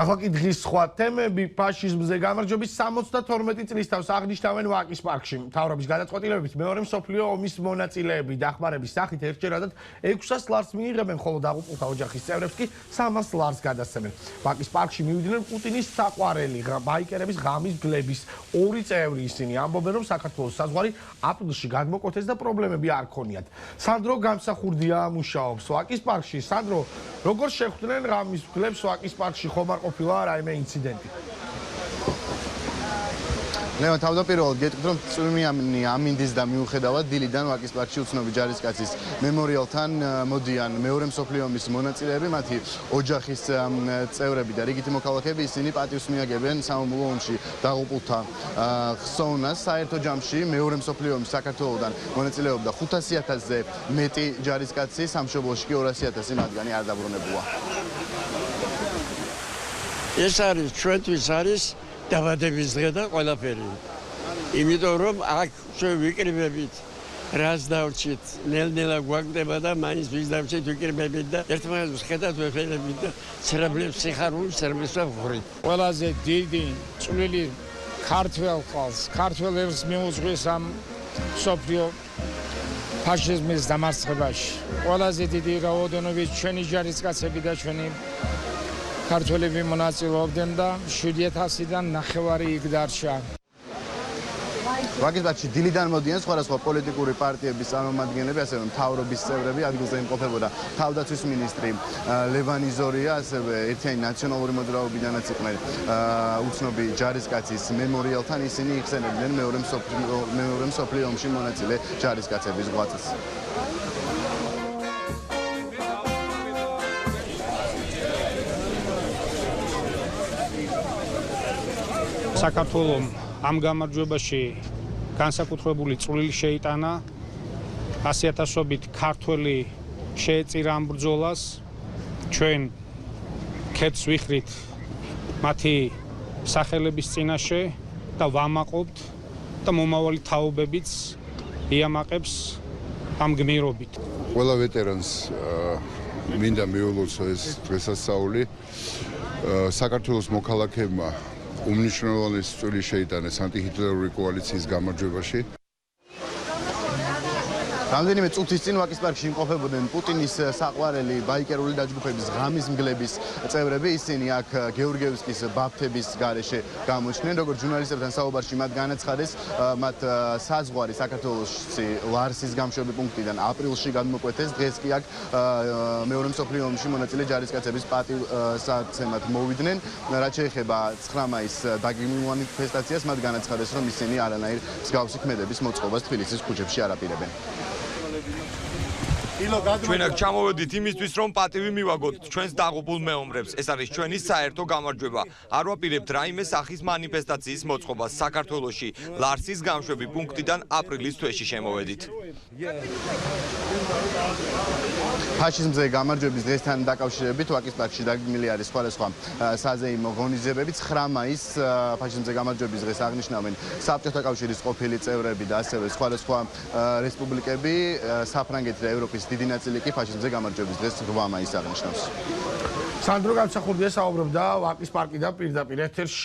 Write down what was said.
ახლა კი დღის სხვა თემები ფაშიზმზე გამარჯვების 72 წლის თავს აღნიშნავენ ვაკის პარკში. მთავრობის გადაწყვეტილებებით მეორე მსოფლიო ომის მონაწილეები დახმარების სახით ერთჯერადად 600 ლარს მიიღებენ, ხოლო დაღუპულთა ოჯახის წევრებს კი 300 ლარს გადასცემენ. ვაკის პარკში მივიდნენ პუტინის საყვარელი ბაიკერების ღამის გლების ორი წევრი. ისინი ამბობენ, რომ საქართველოს საზღვარი აპრილში გადმოკვეთეს და პრობლემები არ ქონიათ. სანდრო გამსახურდია მუშაობს ვაკის პარკში. სანდრო, როგორ შეხვდნენ ღამის გლებს ვაკის პარკში, ხომ არ ყოფილა რაიმე ინციდენტი? ლევან, თავდაპირველად გეტყვით, რომ წვიმიანი ამინდის და მიუხედავად დილიდან ვაკის პარკში უცნობი ჯარისკაცის მემორიალთან მოდიან მეორე მსოფლიო ომის მონაწილეები, მათი ოჯახის წევრები და რიგითი მოქალაქეები. ისინი პატივს მიაგებენ სამამულო ომში დაღუპულთა ხსოვნას. საერთო ჯამში მეორე მსოფლიო ომის საქართველოდან მონაწილეობდა 500,000-ზე მეტი ჯარისკაცი, სამშობლოში კი 200,000 მათგანი არ დაბრუნებულა. ეს არის ჩვენთვის არის დაბადების დღე და ყველაფერი. იმიტომ რომ აქ ჩვენ ვიკრიბებით, რას დავრჩით, ნელ-ნელა გვაგდება და მაინც ვის დავრჩით ვიკრიბებით და ერთმანეთს ხედავთ ვეფერებით და ცრებლებს სიხარულს ცრბლებს ვღვრით. ყველაზე დიდი წვლილი ქართველ ხალხს, ქართველებს მიუძღვის ამ მსოფლიო ფაშიზმის დამარცხებაში. ყველაზე დიდი რაოდენობით ჩვენი ჯარისკაცები და ჩვენი ქართველები მონაწილეობდნენ და 7,000-დან ნახევარი იქ დარჩა. ვაკის პარკში დილიდან მოდიან სხვადასხვა პოლიტიკური პარტიების წარმომადგენლები, ასევე მთავრობის წევრები. ადგილზე იმყოფებოდა თავდაცვის მინისტრი ლევან იზორია, ასევე ერთიანი ნაციონალური მოძრაობიდანაც იყვნენ უცნობი ჯარისკაცის მემორიალთან. ისინი იხსენებდნენ მეორე მსოფლიო ომში მონაწილე ჯარისკაცების ღვაწლს. საქართველოს ამ გამარჯვებაში განსაკუთრებული წვლილი შეიტანა 100,000-ობით ქართველი შეეწირა ამ ბრძოლას. ჩვენ ქეთს ვიხრით მათი სახელების წინაშე და ვამაყობთ და მომავალი თაობებიც იამაყებს ამ გმირობით. ყველა ვეტერანს მინდა მიულოცო ეს დღესასწაული. საქართველოს მოქალაქეებმა უმნიშვნელოვანესი წვლილი შეიტანეს ანტიჰიტლერული კოალიციის გამარჯვებაში. რამდენიმე წუთის წინ ვაკის პარკში იმყოფებოდნენ პუტინის საყვარელი ბაიკერული დაჯგუფების ღამის მგლების წევრები. ისინი აქ გეორგიევსკის ბაფთების გარეშე გამოჩნდნენ. როგორც ჟურნალისტებთან საუბარში მათ განაცხადეს, მათ საზღვარი საქართველოში ლარსის გამშვები პუნქტიდან აპრილში გადმოკვეთეს. დღეს კი აქ მეორე მსოფლიო ომში მონაწილე ჯარისკაცების პატივსაცემად მოვიდნენ. რაც შეეხება 9 მაისს დაგეგმილ მანიფესტაციას, მათ განაცხადეს, რომ ისინი არანაირ მსგავსი ქმედების მოწყობას თბილისის ქუჩებში არ აპირებენ. ჩვენ აქ ჩამოვედით იმისთვის, რომ პატივი მივაგოთ ჩვენს დაღუპულ მეომრებს. ეს არის ჩვენი საერთო გამარჯვება. არ ვაპირებთ რაიმე სახის მანიფესტაციის მოწყობას. საქართველოში ლარსის გამშვები პუნქტიდან აპრილის თვეში შემოვედით. ფაშიზმზე გამარჯვების დღესთან დაკავშირებით ვაკის პარკში დაგეგმილი არის სხვადასხვა საზეიმო ღონისძიებები. 9 მაისს ფაშიზმზე გამარჯვების დღეს აღნიშნავენ საბჭოთა კავშირის ყოფილი წევრები და ასევე სხვადასხვა რესპუბლიკები. საფრანგეთი და ევროპის დიდი ნაწილი კი ფაშიზმზე გამარჯვების დღეს 8 მაისს აღნიშნავს. სანდრო გამსახურდია საუბრობდა ვაკის პარკიდან პირდაპირ ეთერში.